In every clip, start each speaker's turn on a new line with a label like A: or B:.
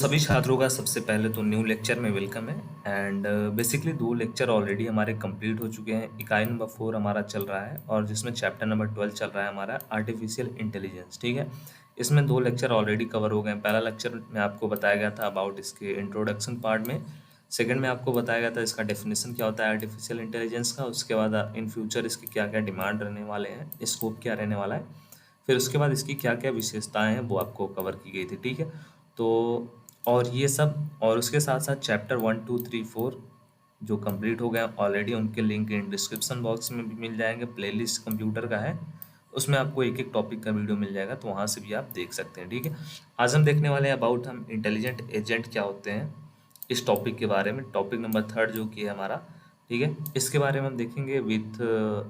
A: सभी छात्रों का सबसे पहले तो न्यू लेक्चर में वेलकम है। एंड बेसिकली दो लेक्चर ऑलरेडी हमारे कंप्लीट हो चुके हैं। इकाई नंबर 4 हमारा चल रहा है और जिसमें चैप्टर नंबर 12 चल रहा है हमारा आर्टिफिशियल इंटेलिजेंस। ठीक है, इसमें दो लेक्चर ऑलरेडी कवर हो गए हैं। पहला लेक्चर में आपको बताया गया था अबाउट इसके इंट्रोडक्शन पार्ट में। सेकंड में आपको बताया गया था इसका डेफिनेशन क्या होता है आर्टिफिशियल इंटेलिजेंस का। उसके बाद इन फ्यूचर इसके क्या क्या डिमांड रहने वाले हैं, स्कोप क्या रहने वाला है, फिर उसके बाद इसकी क्या क्या विशेषताएं हैं वो आपको कवर की गई थी। ठीक है, तो और ये सब और उसके साथ साथ चैप्टर 1 2 3 4 जो कंप्लीट हो गए ऑलरेडी, उनके लिंक इन डिस्क्रिप्शन बॉक्स में भी मिल जाएंगे। प्लेलिस्ट कंप्यूटर का है, उसमें आपको एक एक टॉपिक का वीडियो मिल जाएगा, तो वहाँ से भी आप देख सकते हैं। ठीक है, आज हम देखने वाले हैं अबाउट हम इंटेलिजेंट एजेंट क्या होते हैं, इस टॉपिक के बारे में। टॉपिक नंबर 3 जो कि है हमारा, ठीक है, इसके बारे में हम देखेंगे विथ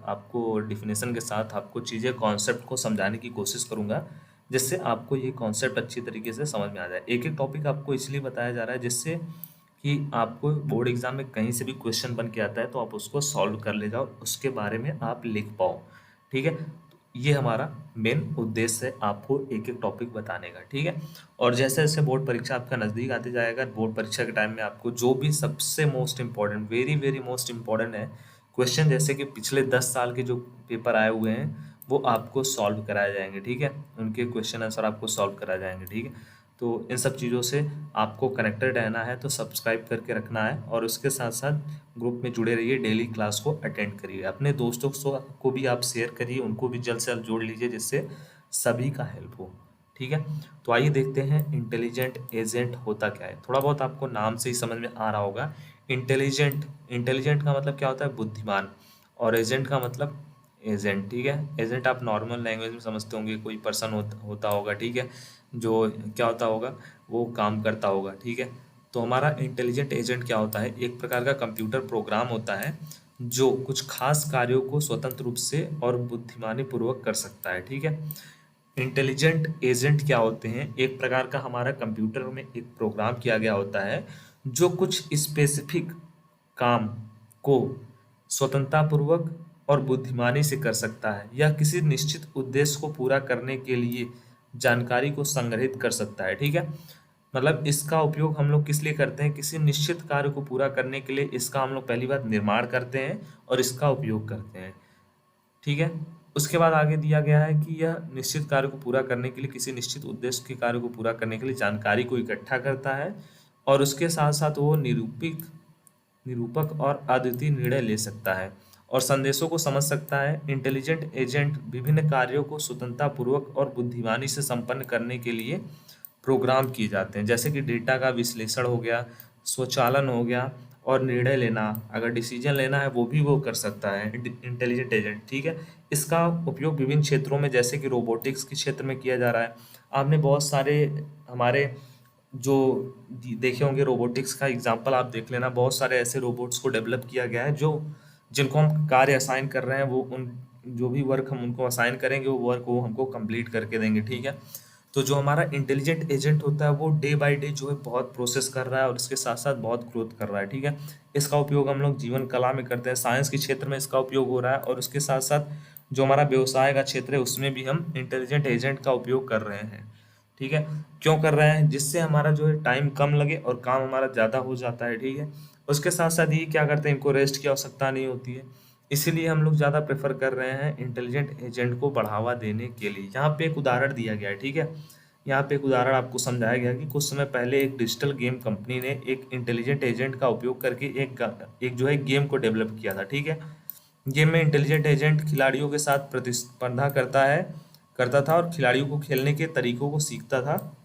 A: आपको डिफिनेशन के साथ आपको चीज़ें कॉन्सेप्ट को समझाने की कोशिश करूँगा, जिससे आपको ये कॉन्सेप्ट अच्छी तरीके से समझ में आ जाए। एक एक टॉपिक आपको इसलिए बताया जा रहा है जिससे कि आपको बोर्ड एग्जाम में कहीं से भी क्वेश्चन बन के आता है तो आप उसको सॉल्व कर ले जाओ, उसके बारे में आप लिख पाओ। ठीक है, तो ये हमारा मेन उद्देश्य है, आपको एक एक टॉपिक बताने का। ठीक है, और जैसे जैसे बोर्ड परीक्षा आपका नज़दीक आते जाएगा, बोर्ड परीक्षा के टाइम में आपको जो भी सबसे most important, very very most important है क्वेश्चन, जैसे कि पिछले 10 साल के जो पेपर आए हुए हैं वो आपको सॉल्व कराए जाएंगे। ठीक है, उनके क्वेश्चन आंसर आपको सॉल्व कराए जाएंगे। ठीक है, तो इन सब चीज़ों से आपको कनेक्टेड रहना है, तो सब्सक्राइब करके रखना है और उसके साथ साथ ग्रुप में जुड़े रहिए, डेली क्लास को अटेंड करिए, अपने दोस्तों को भी आप शेयर करिए, उनको भी जल्द से जल्द जोड़ लीजिए जिससे सभी का हेल्प हो। ठीक है, तो आइए देखते हैं इंटेलिजेंट एजेंट होता क्या है। थोड़ा बहुत आपको नाम से ही समझ में आ रहा होगा। इंटेलिजेंट, इंटेलिजेंट का मतलब क्या होता है, बुद्धिमान, और एजेंट का मतलब एजेंट। ठीक है, एजेंट आप नॉर्मल लैंग्वेज में समझते होंगे, कोई पर्सन होता होगा। ठीक है, जो क्या होता होगा, वो काम करता होगा। ठीक है, तो हमारा इंटेलिजेंट एजेंट क्या होता है, एक प्रकार का कंप्यूटर प्रोग्राम होता है जो कुछ खास कार्यों को स्वतंत्र रूप से और बुद्धिमानी पूर्वक कर सकता है। ठीक है, इंटेलिजेंट एजेंट क्या होते हैं, एक प्रकार का हमारा कंप्यूटर में एक प्रोग्राम किया गया होता है जो कुछ स्पेसिफिक काम को स्वतंत्रतापूर्वक और बुद्धिमानी से कर सकता है, या किसी निश्चित उद्देश्य को पूरा करने के लिए जानकारी को संग्रहित कर सकता है। ठीक है, मतलब इसका उपयोग हम लोग किस लिए करते हैं, किसी निश्चित कार्य को पूरा करने के लिए इसका हम लोग पहली बार निर्माण करते हैं और इसका उपयोग करते हैं। ठीक है, उसके बाद आगे दिया गया है कि यह निश्चित कार्य को पूरा करने के लिए, किसी निश्चित उद्देश्य के कार्य को पूरा करने के लिए जानकारी को इकट्ठा करता है और उसके साथ साथ वो निरूपक और अद्वितीय निर्णय ले सकता है और संदेशों को समझ सकता है। इंटेलिजेंट एजेंट विभिन्न कार्यों को स्वतंत्रतापूर्वक और बुद्धिमानी से संपन्न करने के लिए प्रोग्राम किए जाते हैं, जैसे कि डेटा का विश्लेषण हो गया, स्वचालन हो गया, और निर्णय लेना, अगर डिसीजन लेना है वो भी वो कर सकता है इंटेलिजेंट एजेंट। ठीक है, इसका उपयोग विभिन्न क्षेत्रों में, जैसे कि रोबोटिक्स के क्षेत्र में किया जा रहा है। आपने बहुत सारे हमारे जो देखे होंगे रोबोटिक्स का एग्जांपल आप देख लेना, बहुत सारे ऐसे रोबोट्स को डेवलप किया गया है जो जिनको हम कार्य असाइन कर रहे हैं, वो उन जो भी वर्क हम उनको असाइन करेंगे वो वर्क वो हमको कंप्लीट करके देंगे। ठीक है, तो जो हमारा इंटेलिजेंट एजेंट होता है वो डे बाय डे जो है बहुत प्रोसेस कर रहा है और इसके साथ साथ बहुत ग्रोथ कर रहा है। ठीक है, इसका उपयोग हम लोग जीवन कला में करते हैं, साइंस के क्षेत्र में इसका उपयोग हो रहा है, और उसके साथ साथ जो हमारा व्यवसाय का क्षेत्र है उसमें भी हम इंटेलिजेंट एजेंट का उपयोग कर रहे हैं। ठीक है, क्यों कर रहे हैं, जिससे हमारा जो है टाइम कम लगे और काम हमारा ज़्यादा हो जाता है। ठीक है, उसके साथ साथ ये क्या करते हैं, इनको रेस्ट की आवश्यकता नहीं होती है, इसीलिए हम लोग ज़्यादा प्रेफर कर रहे हैं इंटेलिजेंट एजेंट को बढ़ावा देने के लिए। यहाँ पे एक उदाहरण दिया गया है। ठीक है, यहाँ पे एक उदाहरण आपको समझाया गया कि कुछ समय पहले एक डिजिटल गेम कंपनी ने एक इंटेलिजेंट एजेंट का उपयोग करके एक जो है गेम को डेवलप किया था। ठीक है, गेम में इंटेलिजेंट एजेंट खिलाड़ियों के साथ प्रतिस्पर्धा करता था और खिलाड़ियों को खेलने के तरीकों को सीखता था।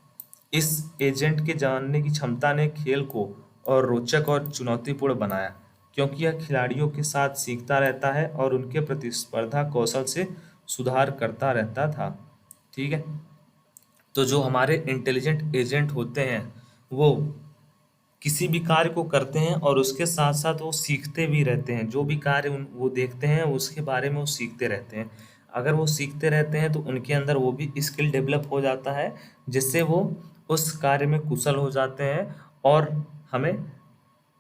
A: इस एजेंट के जानने की क्षमता ने खेल को और रोचक और चुनौतीपूर्ण बनाया, क्योंकि यह खिलाड़ियों के साथ सीखता रहता है और उनके प्रतिस्पर्धा कौशल से सुधार करता रहता था। ठीक है, तो जो हमारे इंटेलिजेंट एजेंट होते हैं वो किसी भी कार्य को करते हैं और उसके साथ साथ वो सीखते भी रहते हैं, जो भी कार्य वो देखते हैं उसके बारे में वो सीखते रहते हैं। अगर वो सीखते रहते हैं तो उनके अंदर वो भी स्किल डेवलप हो जाता है, जिससे वो उस कार्य में कुशल हो जाते हैं और हमें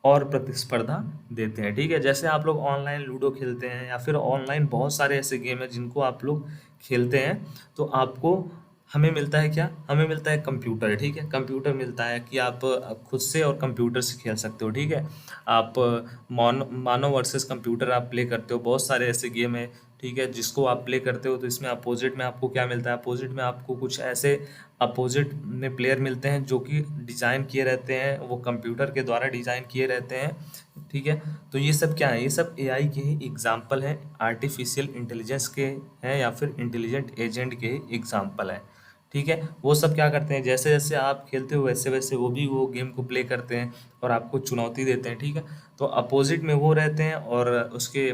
A: और प्रतिस्पर्धा देते हैं। ठीक है, जैसे आप लोग ऑनलाइन लूडो खेलते हैं या फिर ऑनलाइन बहुत सारे ऐसे गेम हैं जिनको आप लोग खेलते हैं, तो आपको हमें मिलता है क्या? हमें मिलता है कंप्यूटर, ठीक है? कंप्यूटर मिलता है कि आप खुद से और कंप्यूटर से खेल सकते हो, ठीक है? आप मानो वर्सेस कंप्यूटर आप प्ले करते हो, बहुत सारे ऐसे गेम है, ठीक है, जिसको आप प्ले करते हो, तो इसमें अपोजिट में आपको क्या मिलता है? अपोजिट में आपको कुछ ऐसे अपोजिट में प्लेयर मिलते हैं जो कि डिज़ाइन किए रहते हैं, वो कंप्यूटर के द्वारा डिज़ाइन किए रहते हैं, ठीक है? तो ये सब क्या है? ये सब एआई के ही एग्जाम्पल हैं, आर्टिफिशियल इंटेलिजेंस के हैं, या फिर इंटेलिजेंट एजेंट के ही एग्जाम्पल हैं, ठीक है? वो सब क्या करते हैं, जैसे जैसे आप खेलते हो वैसे वैसे वो भी वो गेम को प्ले करते हैं और आपको चुनौती देते हैं, ठीक है? तो अपोजिट में वो रहते हैं और उसके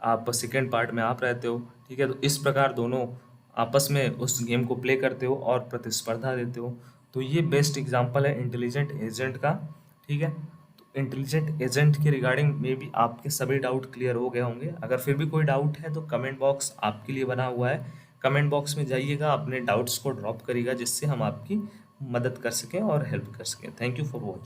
A: आप सेकेंड पार्ट में आप रहते हो, ठीक है? तो इस प्रकार दोनों आपस में उस गेम को प्ले करते हो और प्रतिस्पर्धा देते हो। तो ये बेस्ट एग्जाम्पल है इंटेलिजेंट एजेंट का, ठीक है? तो इंटेलिजेंट एजेंट के रिगार्डिंग में भी आपके सभी डाउट क्लियर हो गए होंगे। अगर फिर भी कोई डाउट है तो कमेंट बॉक्स आपके लिए बना हुआ है, कमेंट बॉक्स में जाइएगा, अपने डाउट्स को ड्रॉप करिएगा, जिससे हम आपकी मदद कर सकें और हेल्प कर सकें। Thank you for watching.